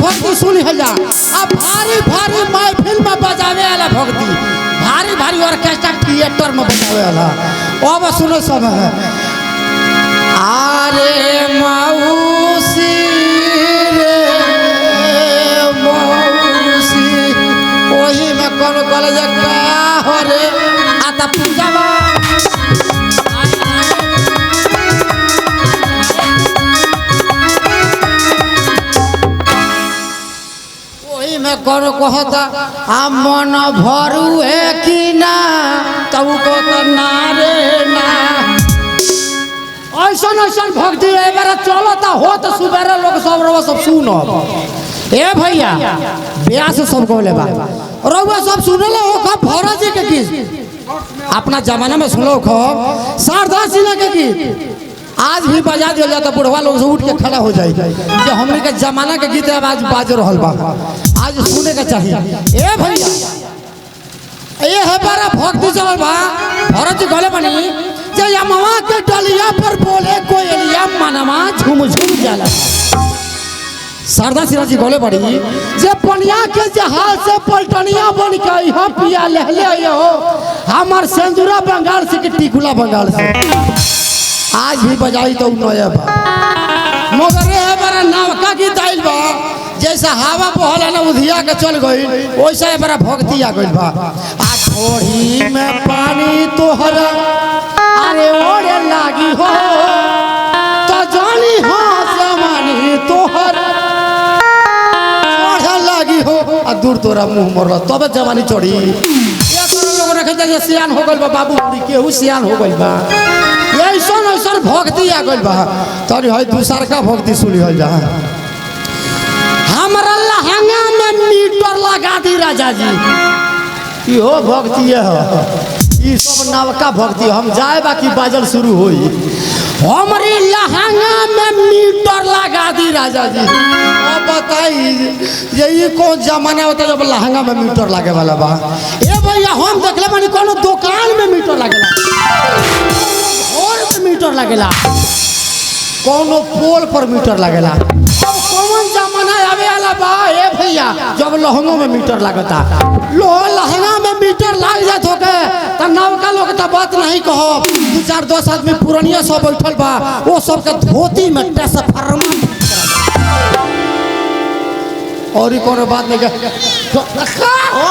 भक्ति सुनी है जा। अब भारी भारी महफिल में बजावे वाला भक्ति, भारी भारी ऑर्केस्ट्रा थिएटर में बजावे वाला। अब सुनो सब है आरे मौसी रे मौसी, वही में कौन कॉलेज का हो रे आता पूजा में करो कहता आ मन भरू है कि ना, तब कहता ना रे ना। ऐसा ऐसा भक्ति एक बार चलता हो तो सुबह लोग सब रवा सब सुनो। ए भैया ब्याह से सब कहले बा रवा सब सुने ले हो कब भरत जी के गीत अपना जमाना में सुनो खब शारदा सिन्हा के गीत आज भी बजा दिया जाता, बुढ़वा लोग से उठ के खड़ा हो जाए। जो हमने के जमाना के गीत आवाज बाज रहा बा, आज सुने का चाहिए। ए भैया ये है बारा भक्ति चल बा भरत जी गले बनी जे यमवा के डलिया पर बोले कोयलिया मनवा झूम झूम जाला। शारदा सिन्हा जी गले बड़ी जे पनिया के जहाज से पलटनिया बन के यहाँ पिया लहले हो हमार सिंदूरा बंगाल से कि टिकुला बंगाल से आज भी बजाई तो नया बा। मगर ये बड़ा नवका की दाइल बा जैसा हवा बहल ना उधिया के चल गई वैसा बड़ा भक्ति आ गई बा। आ थोड़ी में पानी तोहरा अरे ओरे लागी हो तो जानी हो जमानी तोहरा ओढ़े लागी हो आ दूर तोरा मुंह मरल तब जवानी चढ़ी। ये लोग रखे सियान हो गइल बा बाबू केहू सियान हो गइल बा। ऐसा ऐसा भक्ति आ गइल बा तरी है दूसर का भक्ति सुनी हो जा। हमरा लहंगा में मीटर लगा दी राजा जी, इहो भक्ति है। ई सब नवका भक्ति हम जाए बाकी बाजल शुरू होई। हमारी लहंगा में मीटर लगा दी राजा जी। अब बताई ये कौन जमाना होता जब लहंगा में मीटर लगे वाला बा। ए भैया हम देखले मानी कोनो दुकान में मीटर लगेला, मीटर लगेला, कोनो पोल पर मीटर लगेला। अब कौन जमाना आवे वाला बा ए भैया जब लहंगा में मीटर लगता। लहंगा में मीटर लग जात होके त नवका लोग त बात नहीं कहो। 2-4 आदमी पुरानिया सब बैठल बा वो सब के धोती में ट्रांसफार्मर और ई कोनो बात नहीं का हो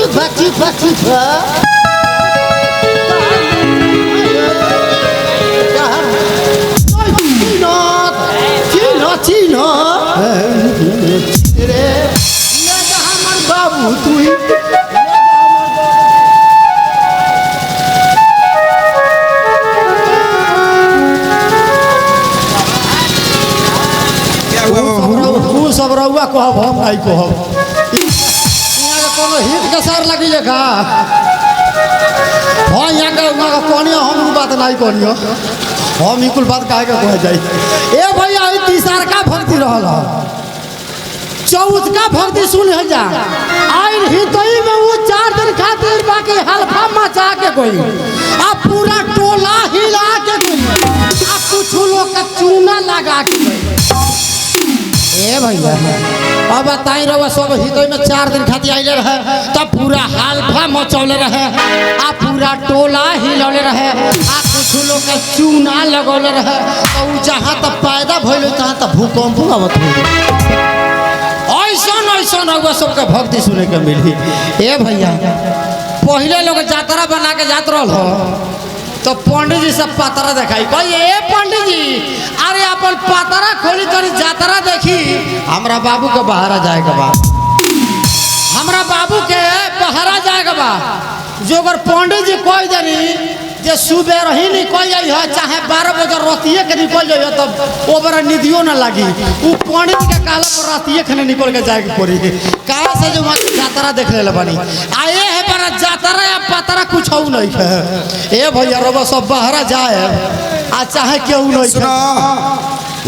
चिपा चीनो रे हमर बाबू तू सब रउआ कहब हम नहीं कहब। कोनो हित के सार लगी का हाँ यहाँ का कहनियो हम बात नहीं कहनियो हम ई कुल बात काहे के कह जाई। ए भैया ई तीसर का भक्ति रहल चौथ का भक्ति सुन है जा। आइन हितई में वो 4 दिन खातिर बाकी हल्फा मचा के कोई आ पूरा टोला हिला के कोई आ कुछ लोग का चूना लगा के ए भैया अब बताई रहो सब हितई में 4 दिन खातिर आइले रहे तब पूरा हल्फा मचौले रहे आ पूरा टोला हिलौले रहे आ कुछ लोग के चूना लगौले रहे और जहाँ तक पैदा भइल तहाँ तक भूकंप आवत हो। ऐसा रउआ सबके भक्ति सुने के मिली। ए भैया पहले लोग यात्रा बना के जात रहल हो तो पंडित जी सब पतरा दिखाई कही ए पंडित जी अरे अपन पतरा खोली तरी यात्रा देखी हमरा बाबू के बहरा जाए के बा, हमरा बाबू के बहरा जाए के बा। जो अगर पंडित जी कह जानी जे सुबह ही निकल जाइ है चाहे 12 बजे रातिए के निकल जाइ तब ओबरा निधियो ना लगी। वो पंडित के काला पर रातिए खने निकल के जाए के पड़ी कहाँ से जो यात्रा देख ले बनी आए है बड़ा यात्रा या पतरा कुछ नहीं है। ए भैया रब सब बहरा जाए आ चाहे केहू नहीं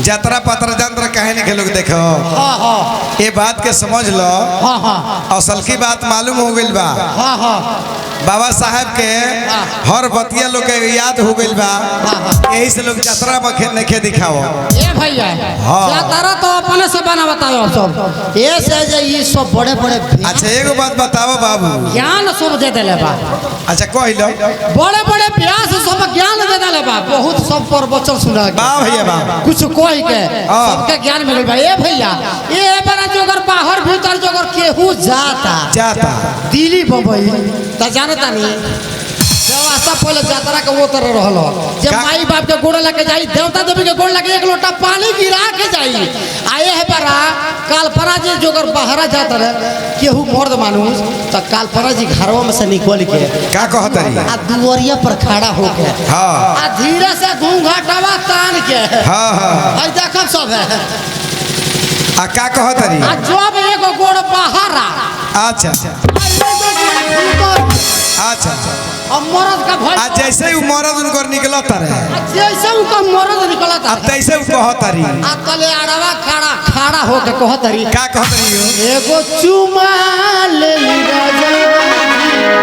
यात्रा पत्र जंत्र कहे नहीं लोग देखो हाँ हाँ ये बात के समझ लो। हाँ हाँ असल की बात मालूम हो गई बा। हाँ हाँ बाबा साहब के हर बतिया लोग के याद हो गई बा। यही से लोग यात्रा में नहीं दिखाओ। ए भैया यात्रा तो अपने से बना बताओ सब ये से जे ये सब बड़े बड़े अच्छा एगो बात बताओ बाबू ज्ञान सब दे देले बा। अच्छा कह लो बड़े बड़े प्यास सब ज्ञान दे देले बा। बहुत सब पर वचन सुना बा भैया बा कुछ कोई के सबके ज्ञान मिल बा। ए भैया ये बड़ा जोगर बाहर भीतर जोगर केहू जाता दिल्ली बम्बई त जानता नहीं व्यवस्था पहले यात्रा के वो तरह रहल जब माई बाप के गोड़ लगे जाई देवता देवी के गोड़ लगे एक लोटा पानी गिरा के जाई आए है बड़ा कालपना जी जोगर बहरा जाता रहे केहू मर्द मानुस तो कालपना जी घरवा में से निकल के का कहता है आ दुवरिया पर खड़ा होके हां आ धीरे से घूंघटवा तान के हां हां आई देखब सब है आ का कहता है आ जब एगो गोड़ बहरा अच्छा अच्छा अब मर्द का भय आज जैसे ही मरद उनकर निकलता रहे जैसे उनका मर्द निकलता अब तैसे कहता रही आ तले आड़वा खड़ा होके कहता रही का कहता रही हो एगो चुमा ले ली राजा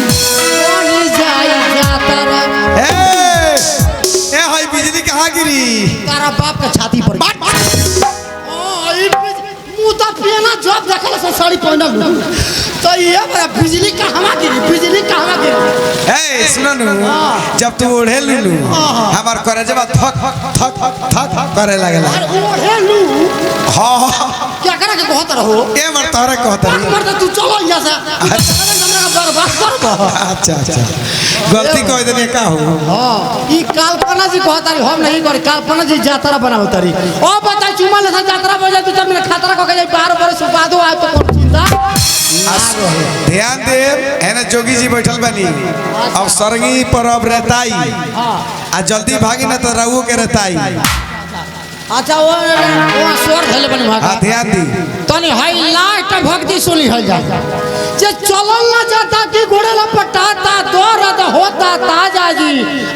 कोनी जाई जाता रे ए हाय बिजली कहाँ गिरी तारा बाप के छाती पर ओ ई मुंह तो पियाना जब देखल से साड़ी पहनल तो ये बड़ा बिजली कहवा गिरी ए सुनो नु जब तू ओढ़े लू हमार करे जब थक थक थक करे लागला अरे ओढ़े लू हां क्या करे के कहत रहो ए मर तोरे कहत रही मर तू चलो यहां से हमरा बर्बाद कर अच्छा अच्छा गलती कह देने का हो हां ई काल्पना जी कहत रही हम नहीं करी काल्पना जी यात्रा बनावत रही ओ बता चुमा ले यात्रा बजा तू जब मेरे खतरा को जाई 12 बरस बाद आए तो कौन चिंता ध्यान दे एने जोगी जी बैठल बनी अब सरंगी पर अब रहताई आ जल्दी भागी ना तो रहू के रहताई अच्छा वो स्वर धले बनी भागा हां ध्यान दी तनी हाई लाइट भक्ति सुनी हो जा जे चलल ना जाता कि घोड़े ला पटाता दौड़त होता ताजा जी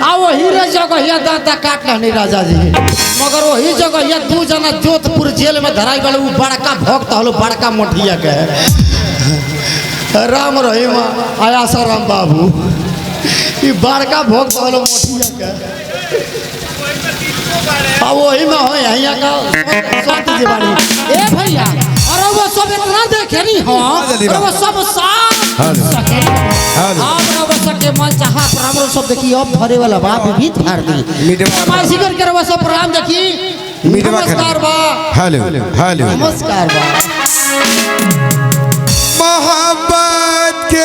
आ वही रे जगह या दाता काट नहीं राजा जी मगर वही जगह या दू जना जोधपुर जेल में धराई वाले वो बड़का भक्त हलो बड़का मोठिया के राम रहीम आया राम बाबू ये बड़का भक्त हलो मोठिया के अब वही में हो यहाँ का स्वाति जी बाड़ी ए भैया और वो सब इतना देखे नहीं हो और वो सब साफ सके अब वो सके मन चाहा प्रणाम सब देखी अब भरे वाला बाप भी फाड़ दी माइसी करके वो सब प्रणाम देखी नमस्कार बा हेलो हेलो नमस्कार बा मोहब्बत के